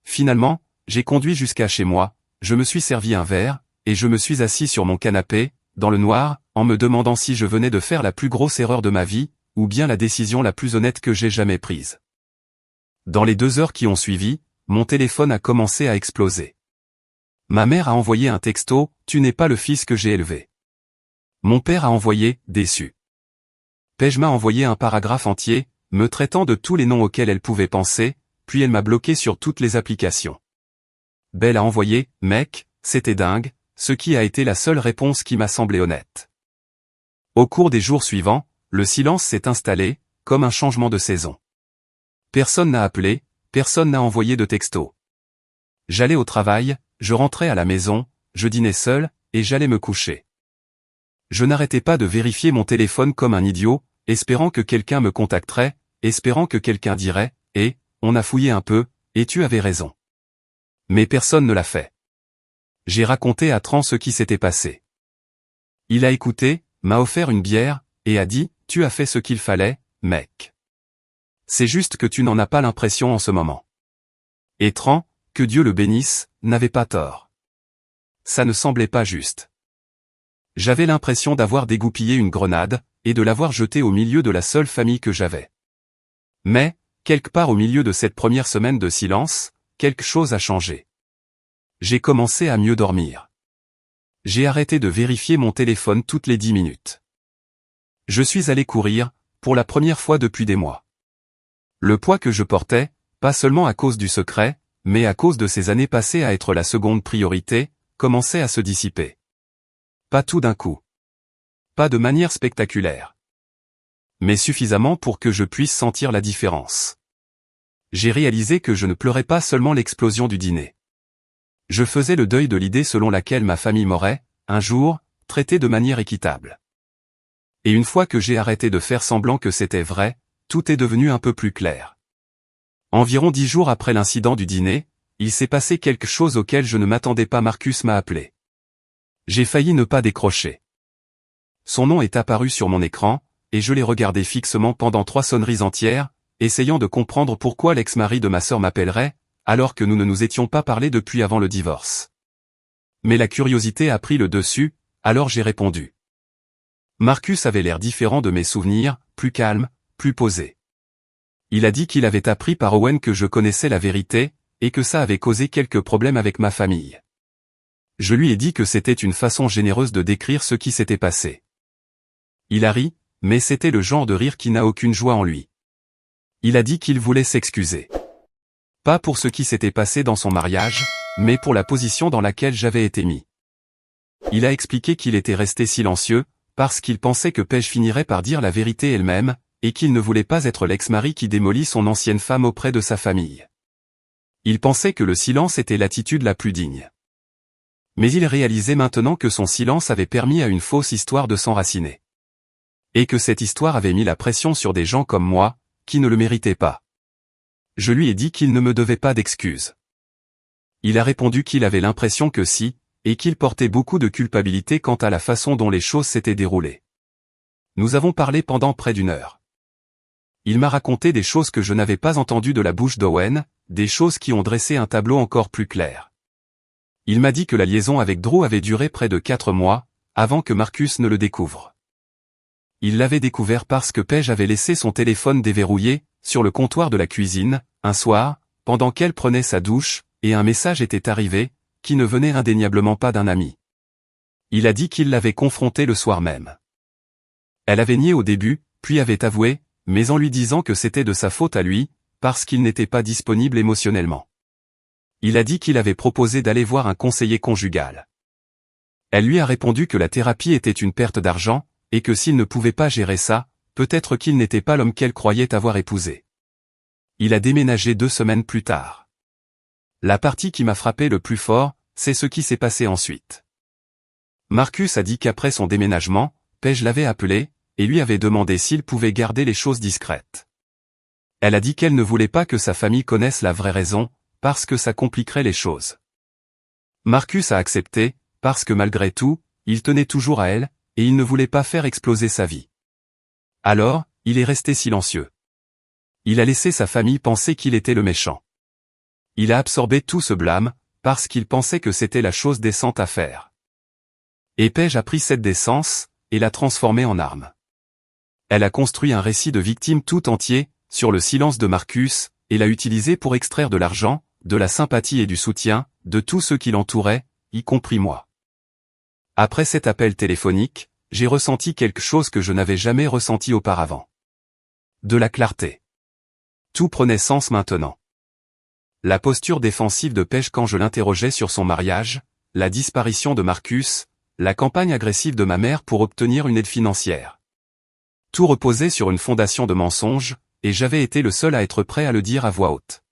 Finalement, j'ai conduit jusqu'à chez moi, je me suis servi un verre, et je me suis assis sur mon canapé, dans le noir, en me demandant si je venais de faire la plus grosse erreur de ma vie, ou bien la décision la plus honnête que j'ai jamais prise. Dans les 2 heures qui ont suivi, mon téléphone a commencé à exploser. Ma mère a envoyé un texto, « Tu n'es pas le fils que j'ai élevé. » Mon père a envoyé, déçu. Paige m'a envoyé un paragraphe entier, me traitant de tous les noms auxquels elle pouvait penser, puis elle m'a bloqué sur toutes les applications. Belle a envoyé, « Mec, c'était dingue », ce qui a été la seule réponse qui m'a semblé honnête. Au cours des jours suivants, le silence s'est installé, comme un changement de saison. Personne n'a appelé, personne n'a envoyé de texto. J'allais au travail, je rentrais à la maison, je dînais seul, et j'allais me coucher. Je n'arrêtais pas de vérifier mon téléphone comme un idiot, espérant que quelqu'un me contacterait, espérant que quelqu'un dirait, « Eh, on a fouillé un peu, et tu avais raison. » Mais personne ne l'a fait. J'ai raconté à Tran ce qui s'était passé. Il a écouté, m'a offert une bière, et a dit, « Tu as fait ce qu'il fallait, mec. C'est juste que tu n'en as pas l'impression en ce moment. » Et Tran, que Dieu le bénisse, n'avait pas tort. Ça ne semblait pas juste. J'avais l'impression d'avoir dégoupillé une grenade, et de l'avoir jetée au milieu de la seule famille que j'avais. Mais, quelque part au milieu de cette première semaine de silence, quelque chose a changé. J'ai commencé à mieux dormir. J'ai arrêté de vérifier mon téléphone toutes les 10 minutes. Je suis allé courir, pour la première fois depuis des mois. Le poids que je portais, pas seulement à cause du secret, mais à cause de ces années passées à être la seconde priorité, commençait à se dissiper. Pas tout d'un coup. Pas de manière spectaculaire. Mais suffisamment pour que je puisse sentir la différence. J'ai réalisé que je ne pleurais pas seulement l'explosion du dîner. Je faisais le deuil de l'idée selon laquelle ma famille m'aurait, un jour, traité de manière équitable. Et une fois que j'ai arrêté de faire semblant que c'était vrai, tout est devenu un peu plus clair. Environ 10 jours après l'incident du dîner, il s'est passé quelque chose auquel je ne m'attendais pas. Marcus m'a appelé. J'ai failli ne pas décrocher. Son nom est apparu sur mon écran, et je l'ai regardé fixement pendant 3 sonneries entières, essayant de comprendre pourquoi l'ex-mari de ma sœur m'appellerait, alors que nous ne nous étions pas parlé depuis avant le divorce. Mais la curiosité a pris le dessus, alors j'ai répondu. Marcus avait l'air différent de mes souvenirs, plus calme, plus posé. Il a dit qu'il avait appris par Owen que je connaissais la vérité, et que ça avait causé quelques problèmes avec ma famille. Je lui ai dit que c'était une façon généreuse de décrire ce qui s'était passé. Il a ri, mais c'était le genre de rire qui n'a aucune joie en lui. Il a dit qu'il voulait s'excuser. Pas pour ce qui s'était passé dans son mariage, mais pour la position dans laquelle j'avais été mis. Il a expliqué qu'il était resté silencieux, parce qu'il pensait que Paige finirait par dire la vérité elle-même, et qu'il ne voulait pas être l'ex-mari qui démolit son ancienne femme auprès de sa famille. Il pensait que le silence était l'attitude la plus digne. Mais il réalisait maintenant que son silence avait permis à une fausse histoire de s'enraciner. Et que cette histoire avait mis la pression sur des gens comme moi, qui ne le méritaient pas. Je lui ai dit qu'il ne me devait pas d'excuses. Il a répondu qu'il avait l'impression que si, et qu'il portait beaucoup de culpabilité quant à la façon dont les choses s'étaient déroulées. Nous avons parlé pendant près d'1 heure. Il m'a raconté des choses que je n'avais pas entendues de la bouche d'Owen, des choses qui ont dressé un tableau encore plus clair. Il m'a dit que la liaison avec Drew avait duré près de 4 mois, avant que Marcus ne le découvre. Il l'avait découvert parce que Paige avait laissé son téléphone déverrouillé, sur le comptoir de la cuisine, un soir, pendant qu'elle prenait sa douche, et un message était arrivé, qui ne venait indéniablement pas d'un ami. Il a dit qu'il l'avait confronté le soir même. Elle avait nié au début, puis avait avoué, mais en lui disant que c'était de sa faute à lui, parce qu'il n'était pas disponible émotionnellement. Il a dit qu'il avait proposé d'aller voir un conseiller conjugal. Elle lui a répondu que la thérapie était une perte d'argent, et que s'il ne pouvait pas gérer ça, peut-être qu'il n'était pas l'homme qu'elle croyait avoir épousé. Il a déménagé 2 semaines plus tard. La partie qui m'a frappé le plus fort, c'est ce qui s'est passé ensuite. Marcus a dit qu'après son déménagement, Paige l'avait appelé, et lui avait demandé s'il pouvait garder les choses discrètes. Elle a dit qu'elle ne voulait pas que sa famille connaisse la vraie raison, parce que ça compliquerait les choses. Marcus a accepté, parce que malgré tout, il tenait toujours à elle, et il ne voulait pas faire exploser sa vie. Alors, il est resté silencieux. Il a laissé sa famille penser qu'il était le méchant. Il a absorbé tout ce blâme, parce qu'il pensait que c'était la chose décente à faire. Et Paige a pris cette décence, et l'a transformée en arme. Elle a construit un récit de victime tout entier, sur le silence de Marcus, et l'a utilisé pour extraire de l'argent, de la sympathie et du soutien, de tous ceux qui l'entouraient, y compris moi. Après cet appel téléphonique, j'ai ressenti quelque chose que je n'avais jamais ressenti auparavant. De la clarté. Tout prenait sens maintenant. La posture défensive de Paige quand je l'interrogeais sur son mariage, la disparition de Marcus, la campagne agressive de ma mère pour obtenir une aide financière. Tout reposait sur une fondation de mensonges, et j'avais été le seul à être prêt à le dire à voix haute.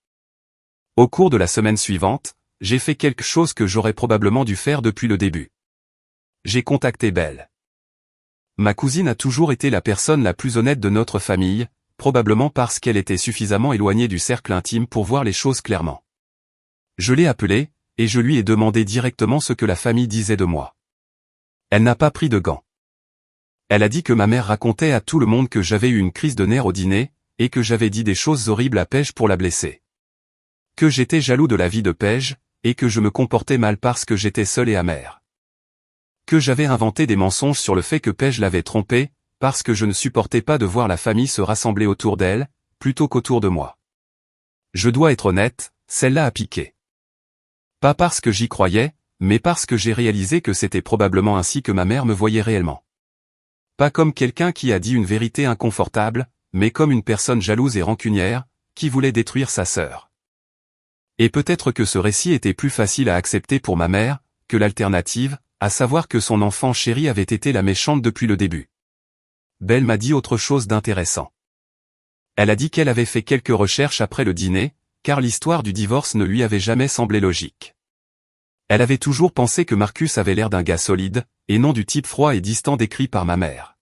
Au cours de la semaine suivante, j'ai fait quelque chose que j'aurais probablement dû faire depuis le début. J'ai contacté Belle. Ma cousine a toujours été la personne la plus honnête de notre famille, probablement parce qu'elle était suffisamment éloignée du cercle intime pour voir les choses clairement. Je l'ai appelée, et je lui ai demandé directement ce que la famille disait de moi. Elle n'a pas pris de gants. Elle a dit que ma mère racontait à tout le monde que j'avais eu une crise de nerfs au dîner, et que j'avais dit des choses horribles à Paige pour la blesser. Que j'étais jaloux de la vie de Paige, et que je me comportais mal parce que j'étais seul et amer. Que j'avais inventé des mensonges sur le fait que Paige l'avait trompée, parce que je ne supportais pas de voir la famille se rassembler autour d'elle, plutôt qu'autour de moi. Je dois être honnête, celle-là a piqué. Pas parce que j'y croyais, mais parce que j'ai réalisé que c'était probablement ainsi que ma mère me voyait réellement. Pas comme quelqu'un qui a dit une vérité inconfortable, mais comme une personne jalouse et rancunière, qui voulait détruire sa sœur. Et peut-être que ce récit était plus facile à accepter pour ma mère, que l'alternative, à savoir que son enfant chéri avait été la méchante depuis le début. Belle m'a dit autre chose d'intéressant. Elle a dit qu'elle avait fait quelques recherches après le dîner, car l'histoire du divorce ne lui avait jamais semblé logique. Elle avait toujours pensé que Marcus avait l'air d'un gars solide, et non du type froid et distant décrit par ma mère.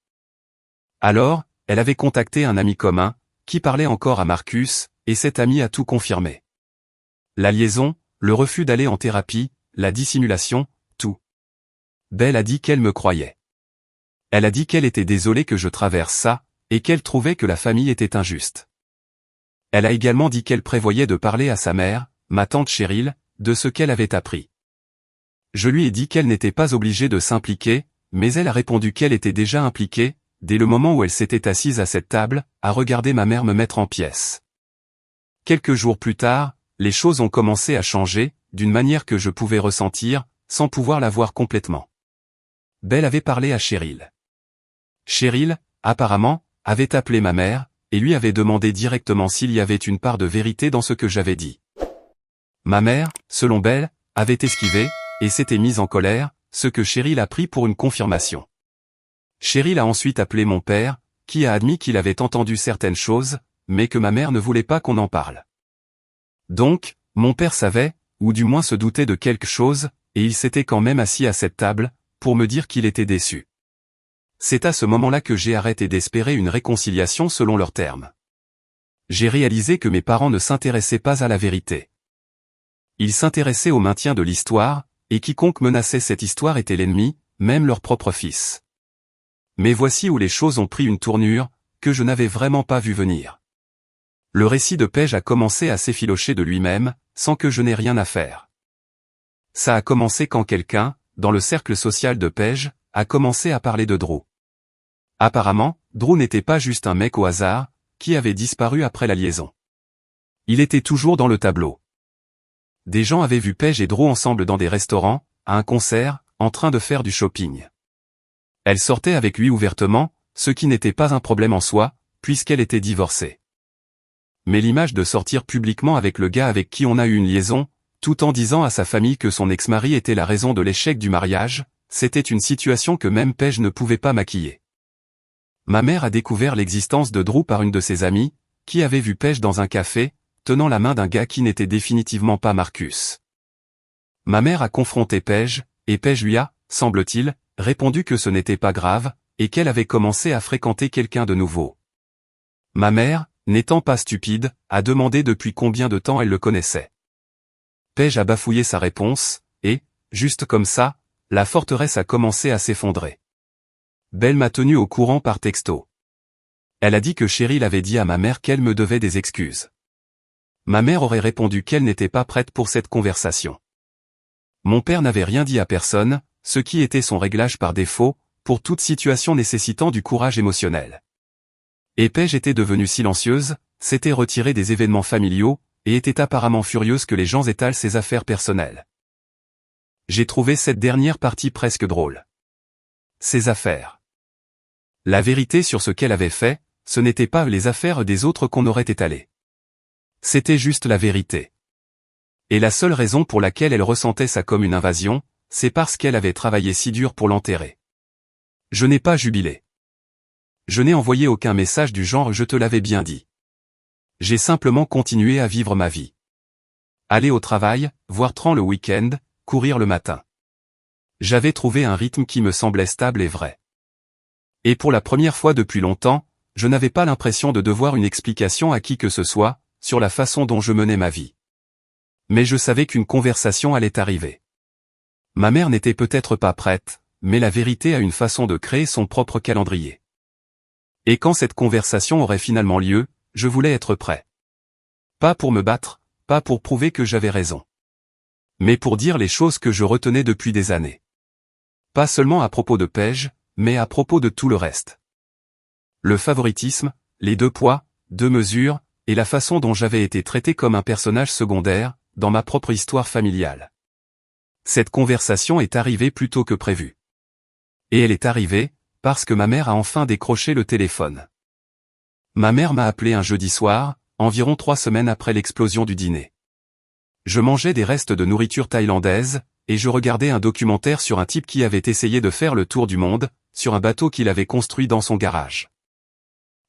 Alors, elle avait contacté un ami commun, qui parlait encore à Marcus, et cet ami a tout confirmé. La liaison, le refus d'aller en thérapie, la dissimulation, tout. Belle a dit qu'elle me croyait. Elle a dit qu'elle était désolée que je traverse ça, et qu'elle trouvait que la famille était injuste. Elle a également dit qu'elle prévoyait de parler à sa mère, ma tante Cheryl, de ce qu'elle avait appris. Je lui ai dit qu'elle n'était pas obligée de s'impliquer, mais elle a répondu qu'elle était déjà impliquée, dès le moment où elle s'était assise à cette table, à regarder ma mère me mettre en pièces. Quelques jours plus tard, les choses ont commencé à changer, d'une manière que je pouvais ressentir, sans pouvoir la voir complètement. Belle avait parlé à Cheryl. Cheryl, apparemment, avait appelé ma mère, et lui avait demandé directement s'il y avait une part de vérité dans ce que j'avais dit. Ma mère, selon Belle, avait esquivé, et s'était mise en colère, ce que Cheryl a pris pour une confirmation. Cheryl a ensuite appelé mon père, qui a admis qu'il avait entendu certaines choses, mais que ma mère ne voulait pas qu'on en parle. Donc, mon père savait, ou du moins se doutait de quelque chose, et il s'était quand même assis à cette table, pour me dire qu'il était déçu. C'est à ce moment-là que j'ai arrêté d'espérer une réconciliation selon leurs termes. J'ai réalisé que mes parents ne s'intéressaient pas à la vérité. Ils s'intéressaient au maintien de l'histoire, et quiconque menaçait cette histoire était l'ennemi, même leur propre fils. Mais voici où les choses ont pris une tournure, que je n'avais vraiment pas vu venir. Le récit de Paige a commencé à s'effilocher de lui-même, sans que je n'ai rien à faire. Ça a commencé quand quelqu'un, dans le cercle social de Paige, a commencé à parler de Drew. Apparemment, Drew n'était pas juste un mec au hasard, qui avait disparu après la liaison. Il était toujours dans le tableau. Des gens avaient vu Paige et Drew ensemble dans des restaurants, à un concert, en train de faire du shopping. Elle sortait avec lui ouvertement, ce qui n'était pas un problème en soi, puisqu'elle était divorcée. Mais l'image de sortir publiquement avec le gars avec qui on a eu une liaison, tout en disant à sa famille que son ex-mari était la raison de l'échec du mariage, c'était une situation que même Paige ne pouvait pas maquiller. Ma mère a découvert l'existence de Drew par une de ses amies, qui avait vu Paige dans un café, tenant la main d'un gars qui n'était définitivement pas Marcus. Ma mère a confronté Paige, et Paige lui a, semble-t-il, répondu que ce n'était pas grave, et qu'elle avait commencé à fréquenter quelqu'un de nouveau. Ma mère, n'étant pas stupide, a demandé depuis combien de temps elle le connaissait. Paige a bafouillé sa réponse, et, juste comme ça, la forteresse a commencé à s'effondrer. Belle m'a tenu au courant par texto. Elle a dit que Cheryl avait dit à ma mère qu'elle me devait des excuses. Ma mère aurait répondu qu'elle n'était pas prête pour cette conversation. Mon père n'avait rien dit à personne, ce qui était son réglage par défaut, pour toute situation nécessitant du courage émotionnel. Et Paige était devenue silencieuse, s'était retirée des événements familiaux, et était apparemment furieuse que les gens étalent ses affaires personnelles. J'ai trouvé cette dernière partie presque drôle. Ses affaires. La vérité sur ce qu'elle avait fait, ce n'était pas les affaires des autres qu'on aurait étalées. C'était juste la vérité. Et la seule raison pour laquelle elle ressentait ça comme une invasion, c'est parce qu'elle avait travaillé si dur pour l'enterrer. Je n'ai pas jubilé. Je n'ai envoyé aucun message du genre « je te l'avais bien dit ». J'ai simplement continué à vivre ma vie. Aller au travail, voir Tran le week-end, courir le matin. J'avais trouvé un rythme qui me semblait stable et vrai. Et pour la première fois depuis longtemps, je n'avais pas l'impression de devoir une explication à qui que ce soit, sur la façon dont je menais ma vie. Mais je savais qu'une conversation allait arriver. Ma mère n'était peut-être pas prête, mais la vérité a une façon de créer son propre calendrier. Et quand cette conversation aurait finalement lieu, je voulais être prêt. Pas pour me battre, pas pour prouver que j'avais raison. Mais pour dire les choses que je retenais depuis des années. Pas seulement à propos de Paige, mais à propos de tout le reste. Le favoritisme, les 2 poids, 2 mesures, et la façon dont j'avais été traité comme un personnage secondaire, dans ma propre histoire familiale. Cette conversation est arrivée plus tôt que prévu. Et elle est arrivée, parce que ma mère a enfin décroché le téléphone. Ma mère m'a appelé un jeudi soir, environ 3 semaines après l'explosion du dîner. Je mangeais des restes de nourriture thaïlandaise, et je regardais un documentaire sur un type qui avait essayé de faire le tour du monde, sur un bateau qu'il avait construit dans son garage.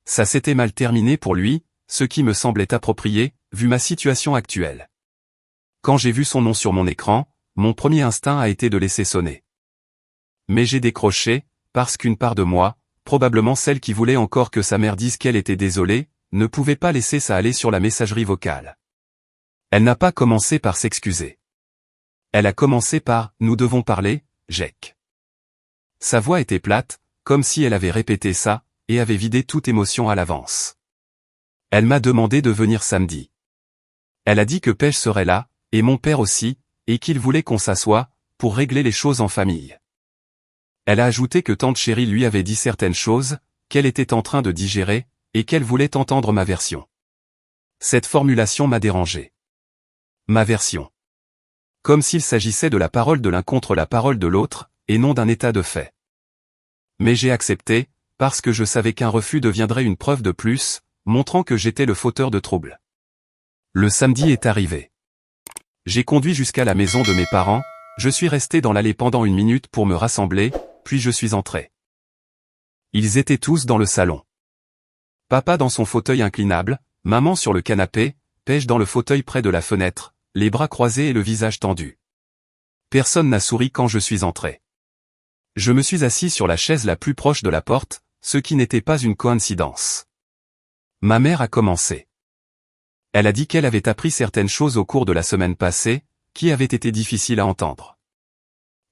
Ça s'était mal terminé pour lui, ce qui me semblait approprié, vu ma situation actuelle. Quand j'ai vu son nom sur mon écran, mon premier instinct a été de laisser sonner. Mais j'ai décroché, parce qu'une part de moi, probablement celle qui voulait encore que sa mère dise qu'elle était désolée, ne pouvait pas laisser ça aller sur la messagerie vocale. Elle n'a pas commencé par s'excuser. Elle a commencé par « Nous devons parler, Jack ». Sa voix était plate, comme si elle avait répété ça, et avait vidé toute émotion à l'avance. Elle m'a demandé de venir samedi. Elle a dit que Paige serait là, et mon père aussi, et qu'il voulait qu'on s'assoie, pour régler les choses en famille. Elle a ajouté que tante Chérie lui avait dit certaines choses, qu'elle était en train de digérer, et qu'elle voulait entendre ma version. Cette formulation m'a dérangé. Ma version. Comme s'il s'agissait de la parole de l'un contre la parole de l'autre, et non d'un état de fait. Mais j'ai accepté, parce que je savais qu'un refus deviendrait une preuve de plus, montrant que j'étais le fauteur de troubles. Le samedi est arrivé. J'ai conduit jusqu'à la maison de mes parents, je suis resté dans l'allée pendant 1 minute pour me rassembler, puis je suis entré. Ils étaient tous dans le salon. Papa dans son fauteuil inclinable, maman sur le canapé, Paige dans le fauteuil près de la fenêtre, les bras croisés et le visage tendu. Personne n'a souri quand je suis entré. Je me suis assis sur la chaise la plus proche de la porte, ce qui n'était pas une coïncidence. Ma mère a commencé. Elle a dit qu'elle avait appris certaines choses au cours de la semaine passée, qui avaient été difficiles à entendre.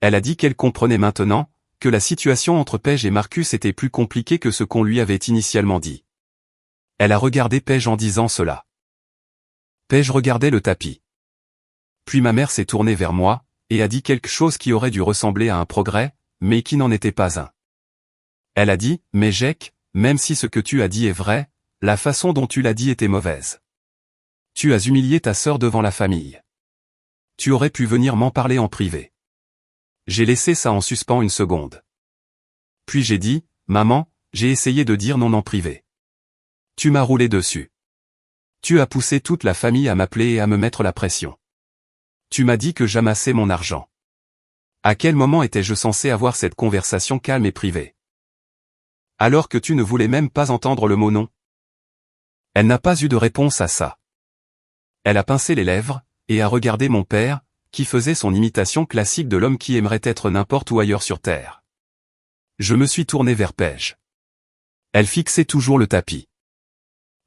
Elle a dit qu'elle comprenait maintenant, que la situation entre Paige et Marcus était plus compliquée que ce qu'on lui avait initialement dit. Elle a regardé Paige en disant cela. Paige regardait le tapis. Puis ma mère s'est tournée vers moi, et a dit quelque chose qui aurait dû ressembler à un progrès, mais qui n'en était pas un. Elle a dit, « Mais Jake, même si ce que tu as dit est vrai, la façon dont tu l'as dit était mauvaise. Tu as humilié ta sœur devant la famille. Tu aurais pu venir m'en parler en privé. » J'ai laissé ça en suspens 1 seconde. Puis j'ai dit, « Maman, j'ai essayé de dire non en privé. Tu m'as roulé dessus. Tu as poussé toute la famille à m'appeler et à me mettre la pression. Tu m'as dit que j'amassais mon argent. À quel moment étais-je censé avoir cette conversation calme et privée? Alors que tu ne voulais même pas entendre le mot non. » Elle n'a pas eu de réponse à ça. Elle a pincé les lèvres, et a regardé mon père, qui faisait son imitation classique de l'homme qui aimerait être n'importe où ailleurs sur terre. Je me suis tourné vers Paige. Elle fixait toujours le tapis.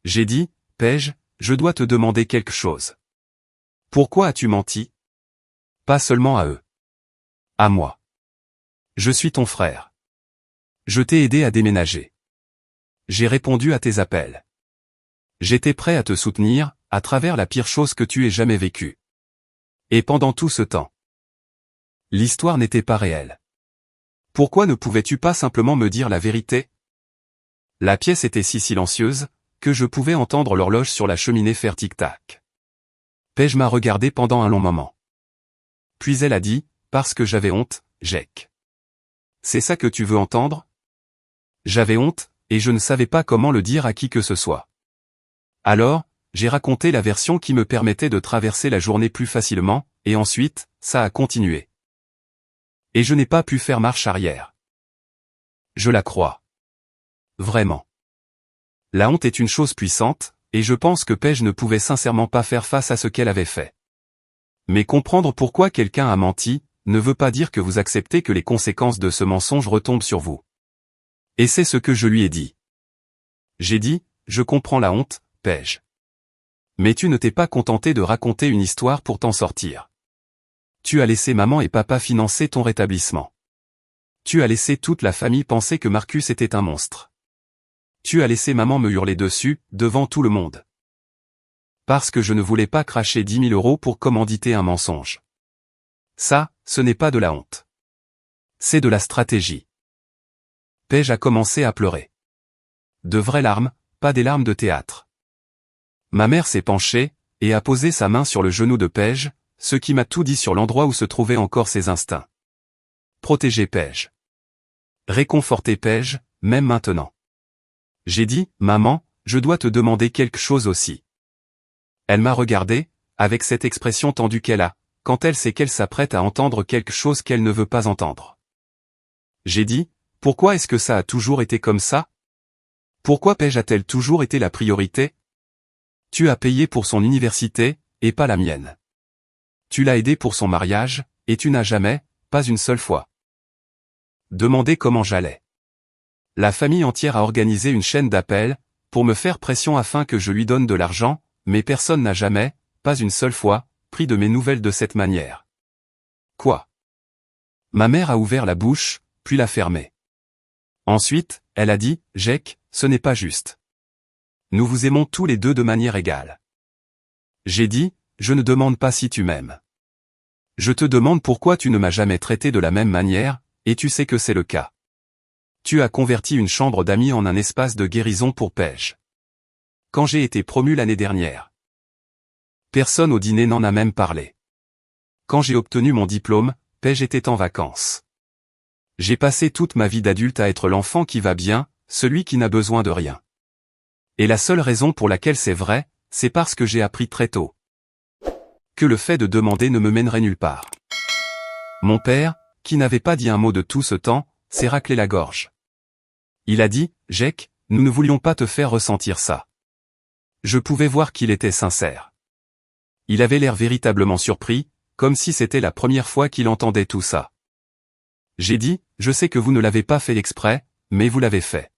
J'ai dit, « Paige, je dois te demander quelque chose. Pourquoi as-tu menti? Pas seulement à eux. À moi. Je suis ton frère. Je t'ai aidé à déménager. J'ai répondu à tes appels. J'étais prêt à te soutenir, à travers la pire chose que tu aies jamais vécue. Et pendant tout ce temps, l'histoire n'était pas réelle. Pourquoi ne pouvais-tu pas simplement me dire la vérité? » La pièce était si silencieuse, que je pouvais entendre l'horloge sur la cheminée faire tic-tac. Paige m'a regardé pendant un long moment. Puis elle a dit, « Parce que j'avais honte, Jake. » C'est ça que tu veux entendre? J'avais honte, et je ne savais pas comment le dire à qui que ce soit. Alors, j'ai raconté la version qui me permettait de traverser la journée plus facilement, et ensuite, ça a continué. Et je n'ai pas pu faire marche arrière. Je la crois. Vraiment. La honte est une chose puissante, et je pense que Paige ne pouvait sincèrement pas faire face à ce qu'elle avait fait. Mais comprendre pourquoi quelqu'un a menti, ne veut pas dire que vous acceptez que les conséquences de ce mensonge retombent sur vous. Et c'est ce que je lui ai dit. J'ai dit, « Je comprends la honte, Paige. Mais tu ne t'es pas contenté de raconter une histoire pour t'en sortir. Tu as laissé maman et papa financer ton rétablissement. Tu as laissé toute la famille penser que Marcus était un monstre. Tu as laissé maman me hurler dessus, devant tout le monde. Parce que je ne voulais pas cracher 10 000 € pour commanditer un mensonge. Ça, ce n'est pas de la honte. C'est de la stratégie. » Paige a commencé à pleurer. De vraies larmes, pas des larmes de théâtre. Ma mère s'est penchée, et a posé sa main sur le genou de Paige, ce qui m'a tout dit sur l'endroit où se trouvaient encore ses instincts. Protéger Paige. Réconforter Paige, même maintenant. J'ai dit, « Maman, je dois te demander quelque chose aussi. » Elle m'a regardé, avec cette expression tendue qu'elle a, quand elle sait qu'elle s'apprête à entendre quelque chose qu'elle ne veut pas entendre. J'ai dit, « Pourquoi est-ce que ça a toujours été comme ça? Pourquoi Paige a-t-elle toujours été la priorité? Tu as payé pour son université, et pas la mienne. Tu l'as aidé pour son mariage, et tu n'as jamais, pas une seule fois, demandé comment j'allais. La famille entière a organisé une chaîne d'appels, pour me faire pression afin que je lui donne de l'argent, mais personne n'a jamais, pas une seule fois, pris de mes nouvelles de cette manière. Quoi? Ma mère a ouvert la bouche, puis l'a fermée. Ensuite, elle a dit, « Jake, ce n'est pas juste. Nous vous aimons tous les deux de manière égale. » J'ai dit, « Je ne demande pas si tu m'aimes. Je te demande pourquoi tu ne m'as jamais traité de la même manière, et tu sais que c'est le cas. Tu as converti une chambre d'amis en un espace de guérison pour Paige. Quand j'ai été promu l'année dernière, personne au dîner n'en a même parlé. Quand j'ai obtenu mon diplôme, Paige était en vacances. J'ai passé toute ma vie d'adulte à être l'enfant qui va bien, celui qui n'a besoin de rien. Et la seule raison pour laquelle c'est vrai, c'est parce que j'ai appris très tôt que le fait de demander ne me mènerait nulle part. Mon père, qui n'avait pas dit un mot de tout ce temps, s'est raclé la gorge. Il a dit, « Jake, nous ne voulions pas te faire ressentir ça. » Je pouvais voir qu'il était sincère. Il avait l'air véritablement surpris, comme si c'était la première fois qu'il entendait tout ça. J'ai dit, « Je sais que vous ne l'avez pas fait exprès, mais vous l'avez fait. »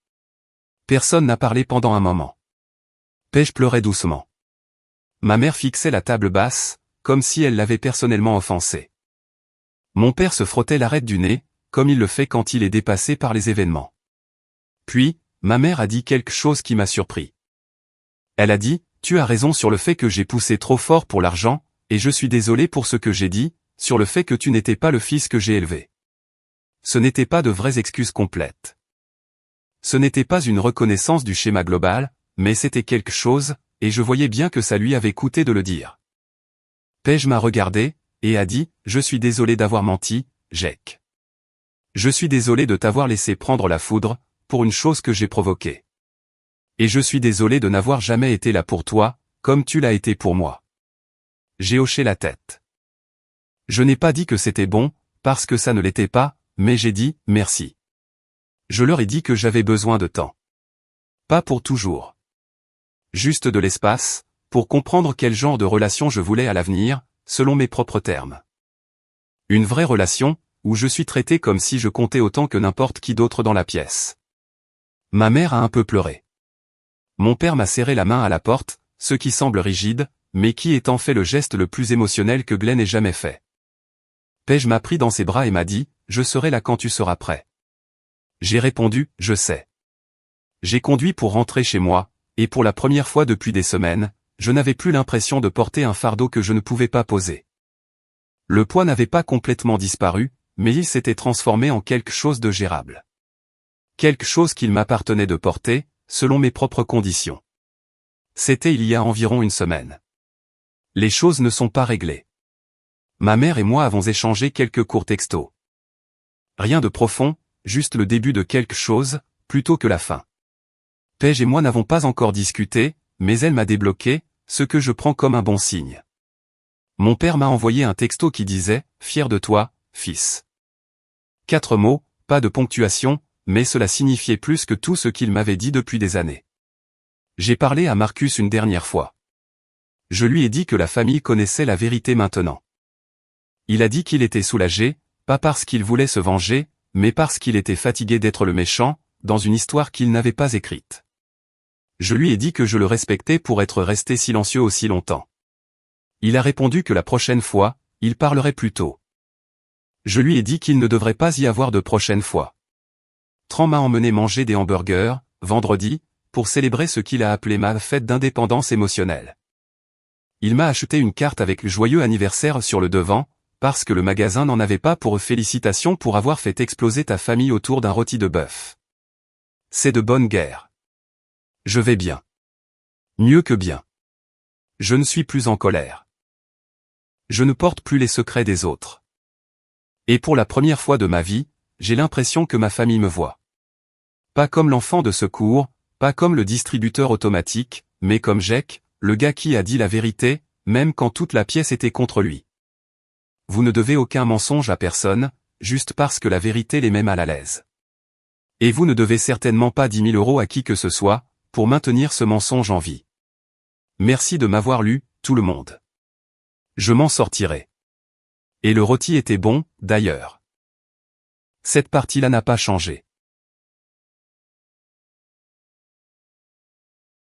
Personne n'a parlé pendant un moment. Paige pleurait doucement. Ma mère fixait la table basse, comme si elle l'avait personnellement offensé. Mon père se frottait l'arête du nez, comme il le fait quand il est dépassé par les événements. Puis, ma mère a dit quelque chose qui m'a surpris. Elle a dit, « Tu as raison sur le fait que j'ai poussé trop fort pour l'argent, et je suis désolé pour ce que j'ai dit, sur le fait que tu n'étais pas le fils que j'ai élevé. » Ce n'étaient pas de vraies excuses complètes. Ce n'était pas une reconnaissance du schéma global, mais c'était quelque chose, et je voyais bien que ça lui avait coûté de le dire. Paige m'a regardé, et a dit, « Je suis désolé d'avoir menti, Jake. Je suis désolé de t'avoir laissé prendre la foudre, pour une chose que j'ai provoquée. Et je suis désolé de n'avoir jamais été là pour toi, comme tu l'as été pour moi. » J'ai hoché la tête. Je n'ai pas dit que c'était bon, parce que ça ne l'était pas, mais j'ai dit, merci. Je leur ai dit que j'avais besoin de temps. Pas pour toujours. Juste de l'espace, pour comprendre quel genre de relation je voulais à l'avenir, selon mes propres termes. Une vraie relation, où je suis traité comme si je comptais autant que n'importe qui d'autre dans la pièce. Ma mère a un peu pleuré. Mon père m'a serré la main à la porte, ce qui semble rigide, mais qui est en fait le geste le plus émotionnel que Glenn ait jamais fait. Paige m'a pris dans ses bras et m'a dit, « Je serai là quand tu seras prêt. » J'ai répondu, « Je sais. » J'ai conduit pour rentrer chez moi, et pour la première fois depuis des semaines, je n'avais plus l'impression de porter un fardeau que je ne pouvais pas poser. Le poids n'avait pas complètement disparu, mais il s'était transformé en quelque chose de gérable. Quelque chose qu'il m'appartenait de porter, selon mes propres conditions. C'était il y a environ une semaine. Les choses ne sont pas réglées. Ma mère et moi avons échangé quelques courts textos. Rien de profond, juste le début de quelque chose, plutôt que la fin. Paige et moi n'avons pas encore discuté, mais elle m'a débloqué, ce que je prends comme un bon signe. Mon père m'a envoyé un texto qui disait « Fier de toi, fils ». 4 mots, pas de ponctuation, mais cela signifiait plus que tout ce qu'il m'avait dit depuis des années. J'ai parlé à Marcus une dernière fois. Je lui ai dit que la famille connaissait la vérité maintenant. Il a dit qu'il était soulagé, pas parce qu'il voulait se venger, mais parce qu'il était fatigué d'être le méchant, dans une histoire qu'il n'avait pas écrite. Je lui ai dit que je le respectais pour être resté silencieux aussi longtemps. Il a répondu que la prochaine fois, il parlerait plus tôt. Je lui ai dit qu'il ne devrait pas y avoir de prochaine fois. Tran m'a emmené manger des hamburgers, vendredi, pour célébrer ce qu'il a appelé ma fête d'indépendance émotionnelle. Il m'a acheté une carte avec le joyeux anniversaire sur le devant, parce que le magasin n'en avait pas pour félicitations pour avoir fait exploser ta famille autour d'un rôti de bœuf. C'est de bonne guerre. Je vais bien. Mieux que bien. Je ne suis plus en colère. Je ne porte plus les secrets des autres. Et pour la première fois de ma vie, j'ai l'impression que ma famille me voit. Pas comme l'enfant de secours, pas comme le distributeur automatique, mais comme Jake, le gars qui a dit la vérité, même quand toute la pièce était contre lui. Vous ne devez aucun mensonge à personne, juste parce que la vérité les met mal à l'aise. Et vous ne devez certainement pas 10 000 € à qui que ce soit, pour maintenir ce mensonge en vie. Merci de m'avoir lu, tout le monde. Je m'en sortirai. Et le rôti était bon, d'ailleurs. Cette partie-là n'a pas changé.